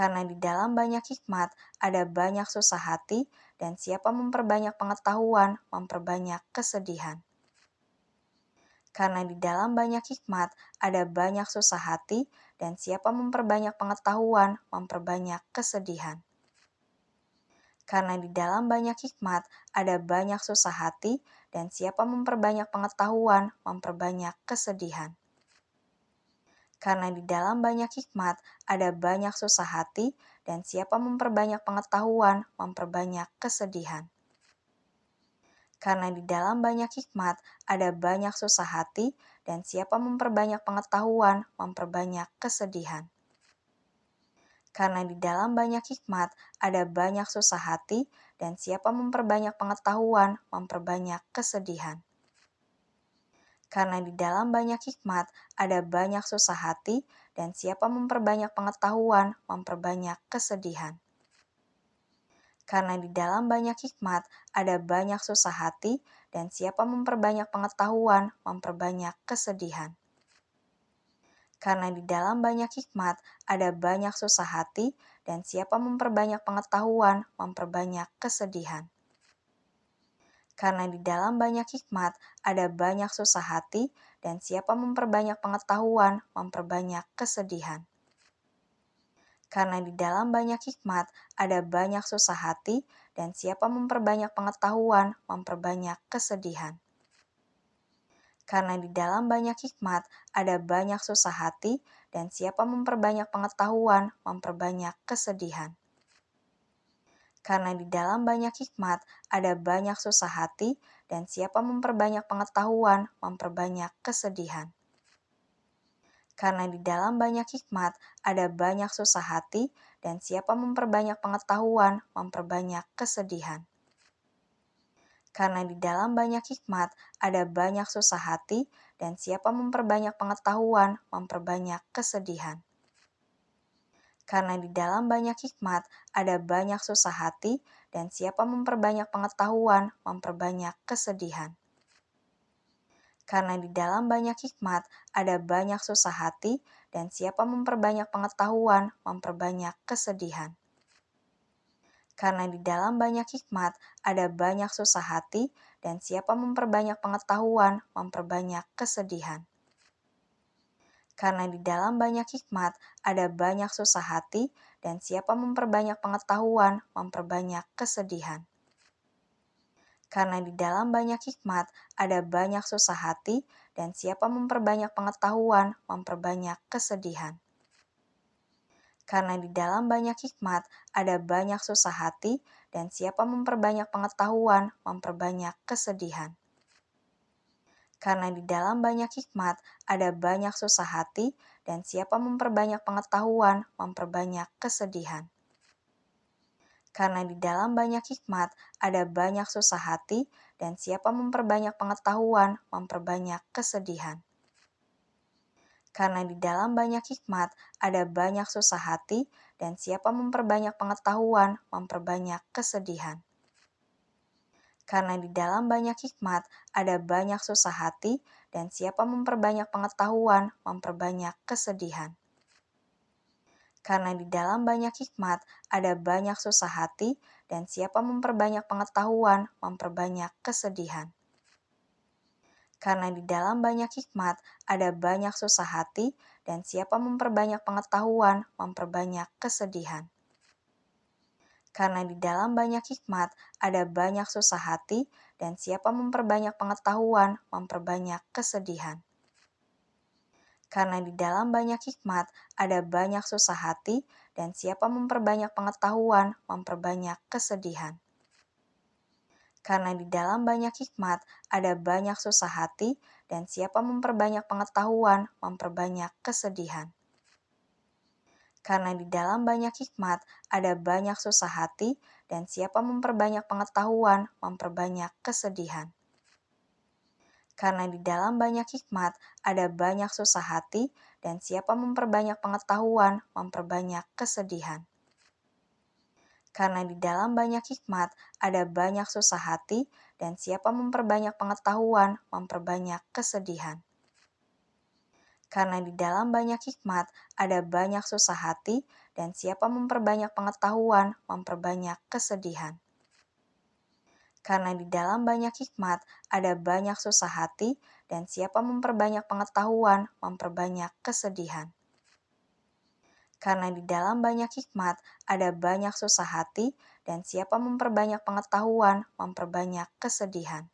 Karena di dalam banyak hikmat ada banyak susah hati, dan siapa memperbanyak pengetahuan memperbanyak kesedihan. Karena di dalam banyak hikmat ada banyak susah hati, dan siapa memperbanyak pengetahuan memperbanyak kesedihan. Karena di dalam banyak hikmat ada banyak susah hati, dan siapa memperbanyak pengetahuan memperbanyak kesedihan. Karena di dalam banyak hikmat ada banyak susah hati, dan siapa memperbanyak pengetahuan memperbanyak kesedihan. Karena di dalam banyak hikmat ada banyak susah hati, dan siapa memperbanyak pengetahuan memperbanyak kesedihan. Karena di dalam banyak hikmat ada banyak susah hati, dan siapa memperbanyak pengetahuan memperbanyak kesedihan. Karena di dalam banyak hikmat ada banyak susah hati, dan siapa memperbanyak pengetahuan memperbanyak kesedihan. Karena di dalam banyak hikmat ada banyak susah hati, dan siapa memperbanyak pengetahuan memperbanyak kesedihan. Karena di dalam banyak hikmat ada banyak susah hati, dan siapa memperbanyak pengetahuan memperbanyak kesedihan. Karena di dalam banyak hikmat ada banyak susah hati, dan siapa memperbanyak pengetahuan memperbanyak kesedihan. Karena di dalam banyak hikmat ada banyak susah hati, dan siapa memperbanyak pengetahuan memperbanyak kesedihan. Karena di dalam banyak hikmat ada banyak susah hati, dan siapa memperbanyak pengetahuan memperbanyak kesedihan. Karena di dalam banyak hikmat ada banyak susah hati, dan siapa memperbanyak pengetahuan memperbanyak kesedihan. Karena di dalam banyak hikmat ada banyak susah hati, dan siapa memperbanyak pengetahuan memperbanyak kesedihan. Karena di dalam banyak hikmat ada banyak susah hati, dan siapa memperbanyak pengetahuan memperbanyak kesedihan. Karena di dalam banyak hikmat ada banyak susah hati, dan siapa memperbanyak pengetahuan memperbanyak kesedihan. Karena di dalam banyak hikmat ada banyak susah hati, dan siapa memperbanyak pengetahuan memperbanyak kesedihan. Karena di dalam banyak hikmat ada banyak susah hati, dan siapa memperbanyak pengetahuan memperbanyak kesedihan. Karena di dalam banyak hikmat ada banyak susah hati, dan siapa memperbanyak pengetahuan memperbanyak kesedihan. Karena di dalam banyak hikmat ada banyak susah hati, dan siapa memperbanyak pengetahuan memperbanyak kesedihan. Karena di dalam banyak hikmat ada banyak susah hati, dan siapa memperbanyak pengetahuan memperbanyak kesedihan. Karena di dalam banyak hikmat ada banyak susah hati, dan siapa memperbanyak pengetahuan memperbanyak kesedihan. Karena di dalam banyak hikmat ada banyak susah hati, dan siapa memperbanyak pengetahuan memperbanyak kesedihan. Karena di dalam banyak hikmat ada banyak susah hati, dan siapa memperbanyak pengetahuan memperbanyak kesedihan. Karena di dalam banyak hikmat ada banyak susah hati, dan siapa memperbanyak pengetahuan memperbanyak kesedihan. Karena di dalam banyak hikmat ada banyak susah hati, dan siapa memperbanyak pengetahuan memperbanyak kesedihan. Karena di dalam banyak hikmat ada banyak susah hati, dan siapa memperbanyak pengetahuan memperbanyak kesedihan. Karena di dalam banyak hikmat ada banyak susah hati, dan siapa memperbanyak pengetahuan memperbanyak kesedihan. Karena di dalam banyak hikmat ada banyak susah hati, dan siapa memperbanyak pengetahuan memperbanyak kesedihan. Karena di dalam banyak hikmat ada banyak susah hati, dan siapa memperbanyak pengetahuan memperbanyak kesedihan. Karena di dalam banyak hikmat ada banyak susah hati, dan siapa memperbanyak pengetahuan memperbanyak kesedihan. Karena di dalam banyak hikmat ada banyak susah hati, dan siapa memperbanyak pengetahuan memperbanyak kesedihan. Karena di dalam banyak hikmat ada banyak susah hati, dan siapa memperbanyak pengetahuan memperbanyak kesedihan. Karena di dalam banyak hikmat ada banyak susah hati, dan siapa memperbanyak pengetahuan memperbanyak kesedihan. Karena di dalam banyak hikmat ada banyak susah hati, dan siapa memperbanyak pengetahuan memperbanyak kesedihan. Karena di dalam banyak hikmat ada banyak susah hati, dan siapa memperbanyak pengetahuan memperbanyak kesedihan.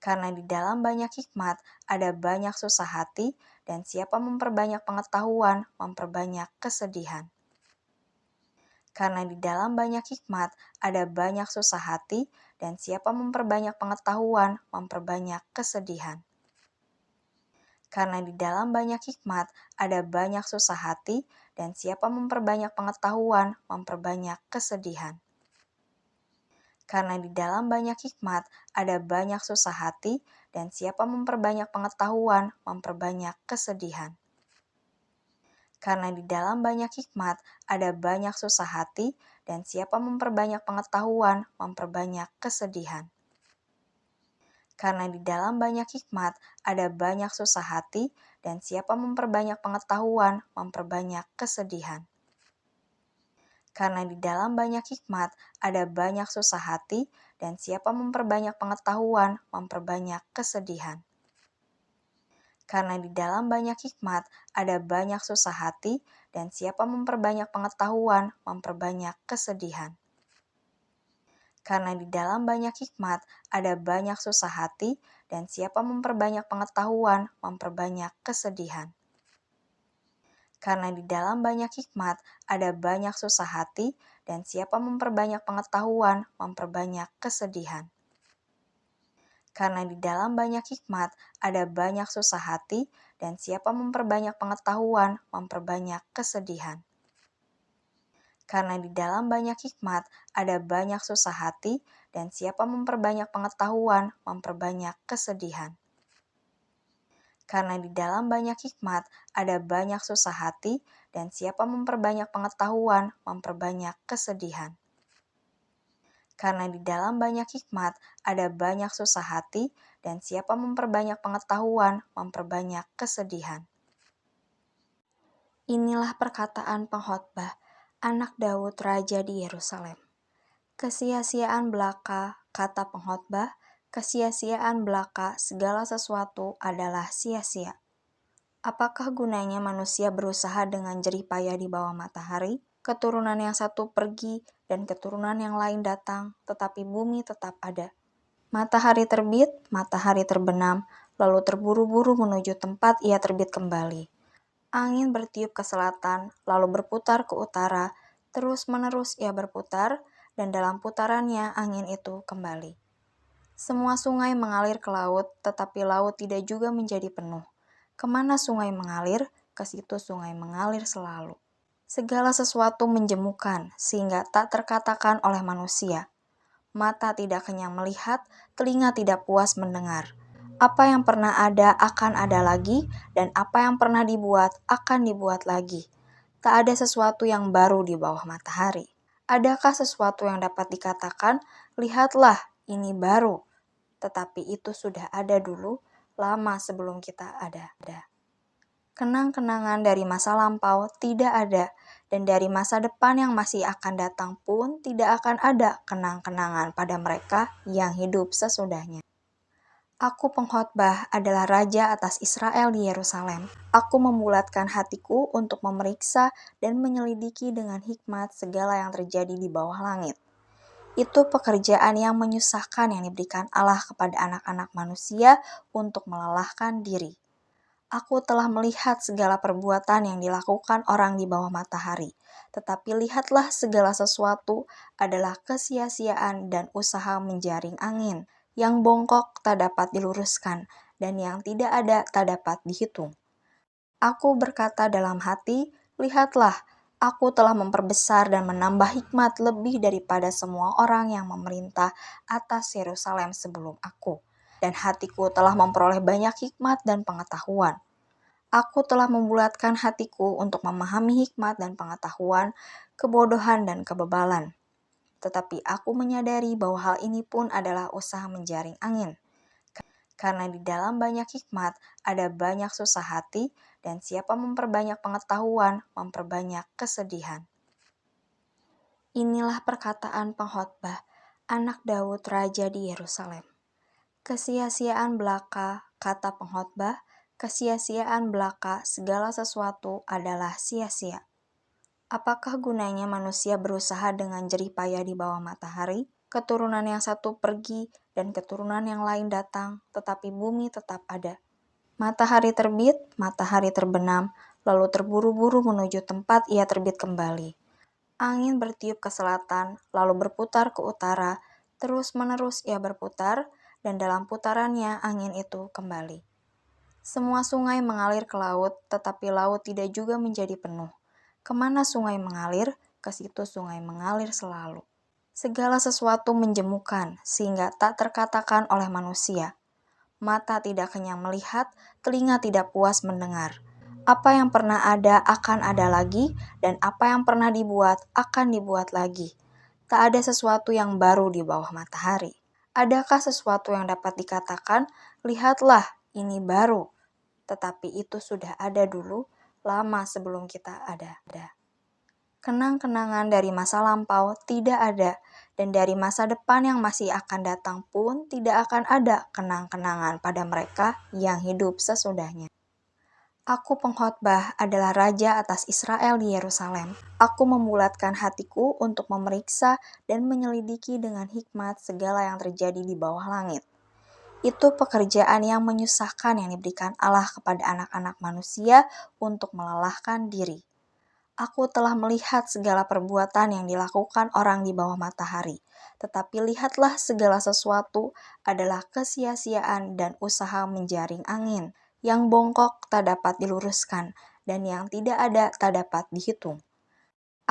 Karena di dalam banyak hikmat ada banyak susah hati, dan siapa memperbanyak pengetahuan memperbanyak kesedihan. Karena di dalam banyak hikmat ada banyak susah hati, dan siapa memperbanyak pengetahuan memperbanyak kesedihan. Karena di dalam banyak hikmat ada banyak susah hati, dan siapa memperbanyak pengetahuan memperbanyak kesedihan. Karena di dalam banyak hikmat ada banyak susah hati, dan siapa memperbanyak pengetahuan memperbanyak kesedihan. Karena di dalam banyak hikmat ada banyak susah hati, dan siapa memperbanyak pengetahuan memperbanyak kesedihan. Karena di dalam banyak hikmat ada banyak susah hati, dan siapa memperbanyak pengetahuan memperbanyak kesedihan. Karena di dalam banyak hikmat ada banyak susah hati, dan siapa memperbanyak pengetahuan memperbanyak kesedihan. Karena di dalam banyak hikmat ada banyak susah hati, dan siapa memperbanyak pengetahuan memperbanyak kesedihan. Karena di dalam banyak hikmat ada banyak susah hati, dan siapa memperbanyak pengetahuan memperbanyak kesedihan. Karena di dalam banyak hikmat ada banyak susah hati, dan siapa memperbanyak pengetahuan memperbanyak kesedihan. Karena di dalam banyak hikmat ada banyak susah hati, dan siapa memperbanyak pengetahuan memperbanyak kesedihan. Karena di dalam banyak hikmat ada banyak susah hati, dan siapa memperbanyak pengetahuan memperbanyak kesedihan. Karena di dalam banyak hikmat ada banyak susah hati, dan siapa memperbanyak pengetahuan memperbanyak kesedihan. Karena di dalam banyak hikmat ada banyak susah hati, dan siapa memperbanyak pengetahuan memperbanyak kesedihan. Inilah perkataan pengkhotbah, anak Daud Raja di Yerusalem. Kesia-siaan belaka, kata pengkhotbah, kesia-siaan belaka segala sesuatu adalah sia-sia. Apakah gunanya manusia berusaha dengan jerih payah di bawah matahari? Keturunan yang satu pergi dan keturunan yang lain datang, tetapi bumi tetap ada. Matahari terbit, matahari terbenam, lalu terburu-buru menuju tempat ia terbit kembali. Angin bertiup ke selatan, lalu berputar ke utara, terus-menerus ia berputar, dan dalam putarannya angin itu kembali. Semua sungai mengalir ke laut, tetapi laut tidak juga menjadi penuh. Kemana sungai mengalir, ke situ sungai mengalir selalu. Segala sesuatu menjemukan, sehingga tak terkatakan oleh manusia. Mata tidak kenyang melihat, telinga tidak puas mendengar. Apa yang pernah ada akan ada lagi, dan apa yang pernah dibuat akan dibuat lagi. Tak ada sesuatu yang baru di bawah matahari. Adakah sesuatu yang dapat dikatakan, lihatlah, ini baru, tetapi itu sudah ada dulu, lama sebelum kita ada. Kenang-kenangan dari masa lampau tidak ada, dan dari masa depan yang masih akan datang pun tidak akan ada kenang-kenangan pada mereka yang hidup sesudahnya. Aku pengkhotbah adalah raja atas Israel di Yerusalem. Aku membulatkan hatiku untuk memeriksa dan menyelidiki dengan hikmat segala yang terjadi di bawah langit. Itu pekerjaan yang menyusahkan yang diberikan Allah kepada anak-anak manusia untuk melelahkan diri. Aku telah melihat segala perbuatan yang dilakukan orang di bawah matahari, tetapi lihatlah segala sesuatu adalah kesia-siaan dan usaha menjaring angin, yang bongkok tak dapat diluruskan, dan yang tidak ada tak dapat dihitung. Aku berkata dalam hati, lihatlah, aku telah memperbesar dan menambah hikmat lebih daripada semua orang yang memerintah atas Yerusalem sebelum aku, dan hatiku telah memperoleh banyak hikmat dan pengetahuan. Aku telah membulatkan hatiku untuk memahami hikmat dan pengetahuan, kebodohan dan kebebalan. Tetapi aku menyadari bahwa hal ini pun adalah usaha menjaring angin. Karena di dalam banyak hikmat ada banyak susah hati, dan siapa memperbanyak pengetahuan, memperbanyak kesedihan. Inilah perkataan pengkhotbah, anak Daud Raja di Yerusalem. Kesia-siaan belaka, kata pengkhotbah, kesia-siaan belaka segala sesuatu adalah sia-sia. Apakah gunanya manusia berusaha dengan jerih payah di bawah matahari? Keturunan yang satu pergi dan keturunan yang lain datang, tetapi bumi tetap ada. Matahari terbit, matahari terbenam, lalu terburu-buru menuju tempat ia terbit kembali. Angin bertiup ke selatan, lalu berputar ke utara, terus-menerus ia berputar, dan dalam putarannya angin itu kembali. Semua sungai mengalir ke laut, tetapi laut tidak juga menjadi penuh. Kemana sungai mengalir, ke situ sungai mengalir selalu. Segala sesuatu menjemukan, sehingga tak terkatakan oleh manusia. Mata tidak kenyang melihat, telinga tidak puas mendengar. Apa yang pernah ada akan ada lagi, dan apa yang pernah dibuat akan dibuat lagi. Tak ada sesuatu yang baru di bawah matahari. Adakah sesuatu yang dapat dikatakan, lihatlah, ini baru. Tetapi itu sudah ada dulu, lama sebelum kita ada. Kenang-kenangan dari masa lampau tidak ada, dan dari masa depan yang masih akan datang pun tidak akan ada kenang-kenangan pada mereka yang hidup sesudahnya. Aku pengkhotbah adalah raja atas Israel di Yerusalem. Aku membulatkan hatiku untuk memeriksa dan menyelidiki dengan hikmat segala yang terjadi di bawah langit. Itu pekerjaan yang menyusahkan yang diberikan Allah kepada anak-anak manusia untuk melelahkan diri. Aku telah melihat segala perbuatan yang dilakukan orang di bawah matahari, tetapi lihatlah segala sesuatu adalah kesia-siaan dan usaha menjaring angin, yang bongkok tak dapat diluruskan, dan yang tidak ada tak dapat dihitung.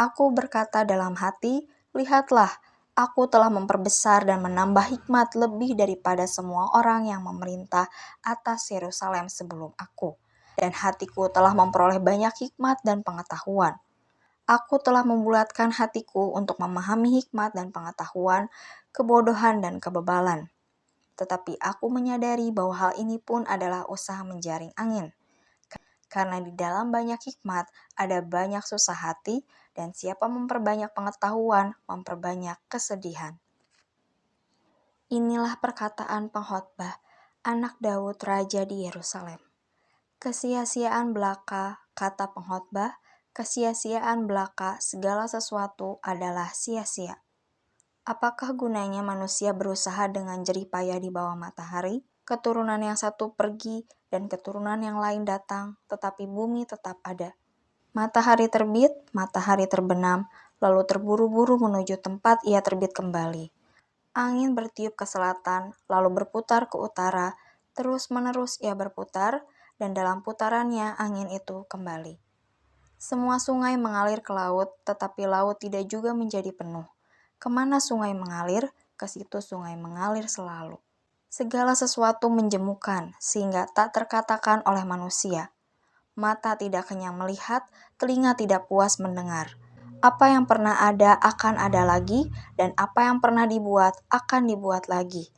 Aku berkata dalam hati, lihatlah, aku telah memperbesar dan menambah hikmat lebih daripada semua orang yang memerintah atas Yerusalem sebelum aku, dan hatiku telah memperoleh banyak hikmat dan pengetahuan. Aku telah membulatkan hatiku untuk memahami hikmat dan pengetahuan, kebodohan dan kebebalan. Tetapi aku menyadari bahwa hal ini pun adalah usaha menjaring angin. Karena di dalam banyak hikmat ada banyak susah hati, dan siapa memperbanyak pengetahuan, memperbanyak kesedihan. Inilah perkataan pengkhotbah, anak Daud Raja di Yerusalem. Kesia-siaan belaka, kata pengkhotbah, kesia-siaan belaka segala sesuatu adalah sia-sia. Apakah gunanya manusia berusaha dengan jerih payah di bawah matahari? Keturunan yang satu pergi dan keturunan yang lain datang, tetapi bumi tetap ada. Matahari terbit, matahari terbenam, lalu terburu-buru menuju tempat ia terbit kembali. Angin bertiup ke selatan, lalu berputar ke utara, terus-menerus ia berputar, dan dalam putarannya angin itu kembali. Semua sungai mengalir ke laut, tetapi laut tidak juga menjadi penuh. Kemana sungai mengalir, ke situ sungai mengalir selalu. Segala sesuatu menjemukan, sehingga tak terkatakan oleh manusia. Mata tidak kenyang melihat, telinga tidak puas mendengar. Apa yang pernah ada akan ada lagi, dan apa yang pernah dibuat akan dibuat lagi.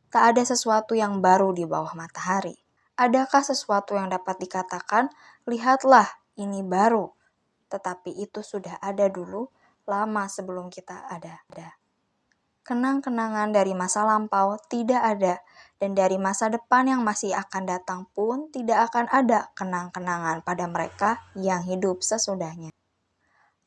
Tak ada sesuatu yang baru di bawah matahari. Adakah sesuatu yang dapat dikatakan, lihatlah, ini baru. Tetapi itu sudah ada dulu, lama sebelum kita ada. Kenang-kenangan dari masa lampau tidak ada, dan dari masa depan yang masih akan datang pun tidak akan ada kenang-kenangan pada mereka yang hidup sesudahnya.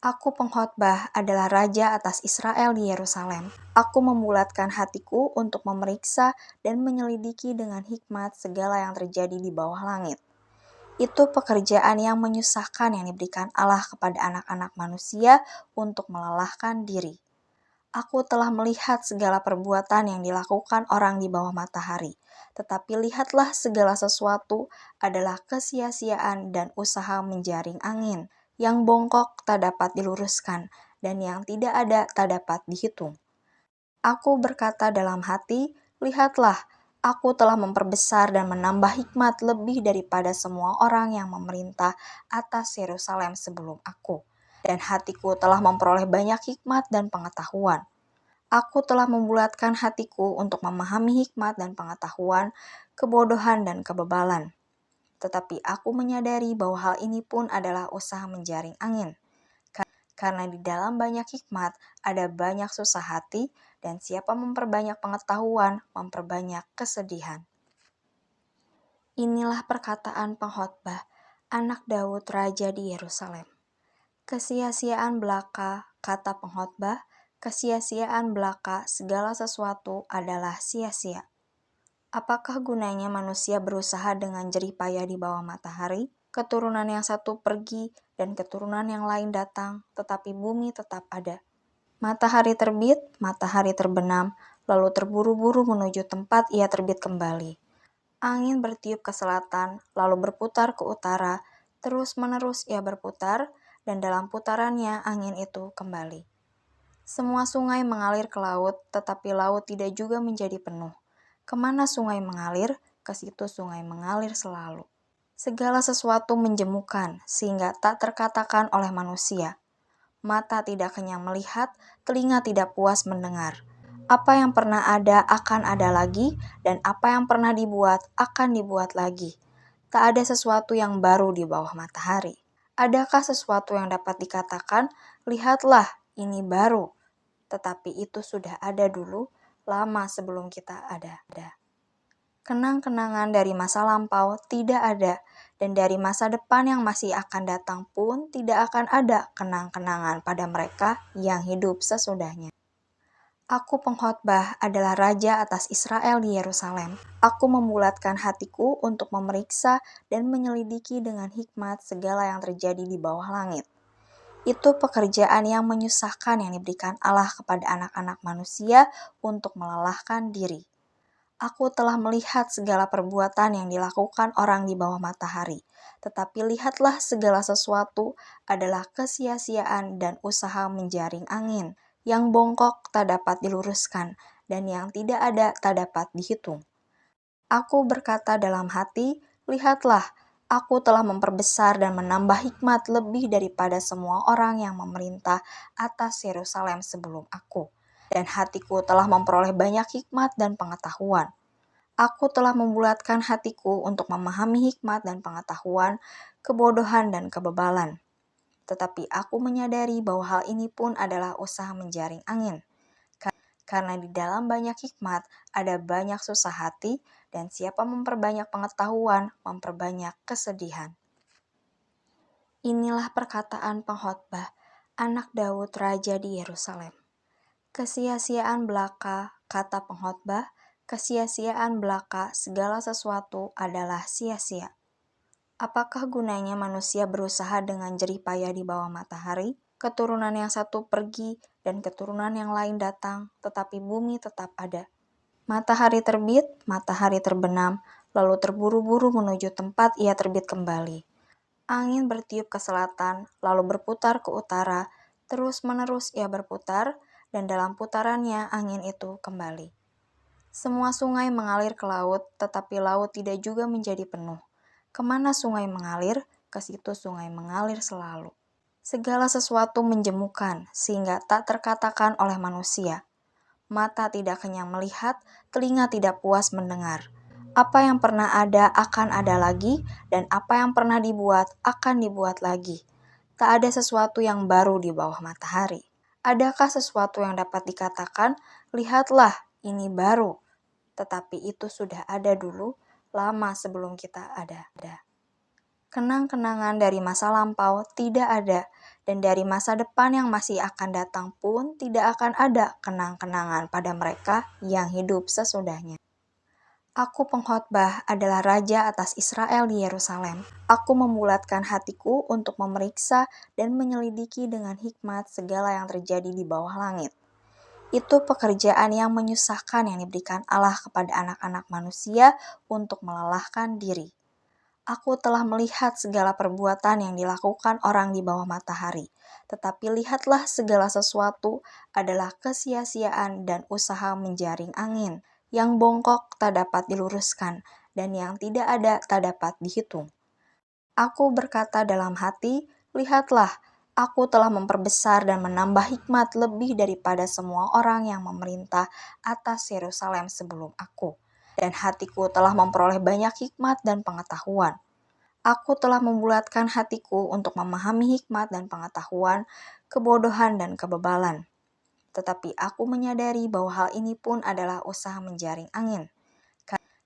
Aku pengkhotbah adalah raja atas Israel di Yerusalem. Aku membulatkan hatiku untuk memeriksa dan menyelidiki dengan hikmat segala yang terjadi di bawah langit. Itu pekerjaan yang menyusahkan yang diberikan Allah kepada anak-anak manusia untuk melelahkan diri. Aku telah melihat segala perbuatan yang dilakukan orang di bawah matahari, tetapi lihatlah segala sesuatu adalah kesia-siaan dan usaha menjaring angin, yang bongkok tak dapat diluruskan, dan yang tidak ada tak dapat dihitung. Aku berkata dalam hati, lihatlah, aku telah memperbesar dan menambah hikmat lebih daripada semua orang yang memerintah atas Yerusalem sebelum aku, dan hatiku telah memperoleh banyak hikmat dan pengetahuan. Aku telah membulatkan hatiku untuk memahami hikmat dan pengetahuan, kebodohan dan kebebalan. Tetapi aku menyadari bahwa hal ini pun adalah usaha menjaring angin. Karena di dalam banyak hikmat ada banyak susah hati, dan siapa memperbanyak pengetahuan, memperbanyak kesedihan. Inilah perkataan pengkhotbah, anak Daud Raja di Yerusalem. Kesia-siaan belaka, kata pengkhotbah, kesia-siaan belaka segala sesuatu adalah sia-sia. Apakah gunanya manusia berusaha dengan jerih payah di bawah matahari? Keturunan yang satu pergi dan keturunan yang lain datang, tetapi bumi tetap ada. Matahari terbit, matahari terbenam, lalu terburu-buru menuju tempat ia terbit kembali. Angin bertiup ke selatan, lalu berputar ke utara, terus-menerus ia berputar, dan dalam putarannya angin itu kembali. Semua sungai mengalir ke laut, tetapi laut tidak juga menjadi penuh. Kemana sungai mengalir, ke situ sungai mengalir selalu. Segala sesuatu menjemukan, sehingga tak terkatakan oleh manusia. Mata tidak kenyang melihat, telinga tidak puas mendengar. Apa yang pernah ada akan ada lagi, dan apa yang pernah dibuat akan dibuat lagi. Tak ada sesuatu yang baru di bawah matahari. Adakah sesuatu yang dapat dikatakan, lihatlah, ini baru, tetapi itu sudah ada dulu, lama sebelum kita ada. Kenang-kenangan dari masa lampau tidak ada, dan dari masa depan yang masih akan datang pun tidak akan ada kenang-kenangan pada mereka yang hidup sesudahnya. Aku pengkhotbah adalah raja atas Israel di Yerusalem. Aku membulatkan hatiku untuk memeriksa dan menyelidiki dengan hikmat segala yang terjadi di bawah langit. Itu pekerjaan yang menyusahkan yang diberikan Allah kepada anak-anak manusia untuk melelahkan diri. Aku telah melihat segala perbuatan yang dilakukan orang di bawah matahari, tetapi lihatlah segala sesuatu adalah kesia-siaan dan usaha menjaring angin, yang bongkok tak dapat diluruskan, dan yang tidak ada tak dapat dihitung. Aku berkata dalam hati, lihatlah, aku telah memperbesar dan menambah hikmat lebih daripada semua orang yang memerintah atas Yerusalem sebelum aku. Dan hatiku telah memperoleh banyak hikmat dan pengetahuan. Aku telah membulatkan hatiku untuk memahami hikmat dan pengetahuan, kebodohan dan kebebalan. Tetapi aku menyadari bahwa hal ini pun adalah usaha menjaring angin. Karena di dalam banyak hikmat ada banyak susah hati, dan siapa memperbanyak pengetahuan, memperbanyak kesedihan. Inilah perkataan pengkhotbah, anak Daud Raja di Yerusalem. Kesia-siaan belaka, kata pengkhotbah, kesia-siaan belaka segala sesuatu adalah sia-sia. Apakah gunanya manusia berusaha dengan jerih payah di bawah matahari? Keturunan yang satu pergi dan keturunan yang lain datang, tetapi bumi tetap ada. Matahari terbit, matahari terbenam, lalu terburu-buru menuju tempat ia terbit kembali. Angin bertiup ke selatan, lalu berputar ke utara, terus-menerus ia berputar, dan dalam putarannya angin itu kembali. Semua sungai mengalir ke laut, tetapi laut tidak juga menjadi penuh. Kemana sungai mengalir, ke situ sungai mengalir selalu. Segala sesuatu menjemukan, sehingga tak terkatakan oleh manusia. Mata tidak kenyang melihat, telinga tidak puas mendengar. Apa yang pernah ada akan ada lagi, dan apa yang pernah dibuat akan dibuat lagi. Tak ada sesuatu yang baru di bawah matahari. Adakah sesuatu yang dapat dikatakan, lihatlah, ini baru, tetapi itu sudah ada dulu, lama sebelum kita ada. Kenang-kenangan dari masa lampau tidak ada, dan dari masa depan yang masih akan datang pun tidak akan ada kenang-kenangan pada mereka yang hidup sesudahnya. Aku pengkhotbah adalah raja atas Israel di Yerusalem. Aku membulatkan hatiku untuk memeriksa dan menyelidiki dengan hikmat segala yang terjadi di bawah langit. Itu pekerjaan yang menyusahkan yang diberikan Allah kepada anak-anak manusia untuk melelahkan diri. Aku telah melihat segala perbuatan yang dilakukan orang di bawah matahari, tetapi lihatlah segala sesuatu adalah kesia-siaan dan usaha menjaring angin, yang bongkok tak dapat diluruskan, dan yang tidak ada tak dapat dihitung. Aku berkata dalam hati, lihatlah, Aku telah memperbesar dan menambah hikmat lebih daripada semua orang yang memerintah atas Yerusalem sebelum aku. Dan hatiku telah memperoleh banyak hikmat dan pengetahuan. Aku telah membulatkan hatiku untuk memahami hikmat dan pengetahuan, kebodohan dan kebebalan. Tetapi aku menyadari bahwa hal ini pun adalah usaha menjaring angin.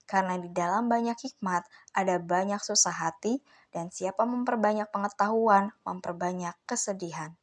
Karena di dalam banyak hikmat ada banyak susah hati, dan siapa memperbanyak pengetahuan, memperbanyak kesedihan.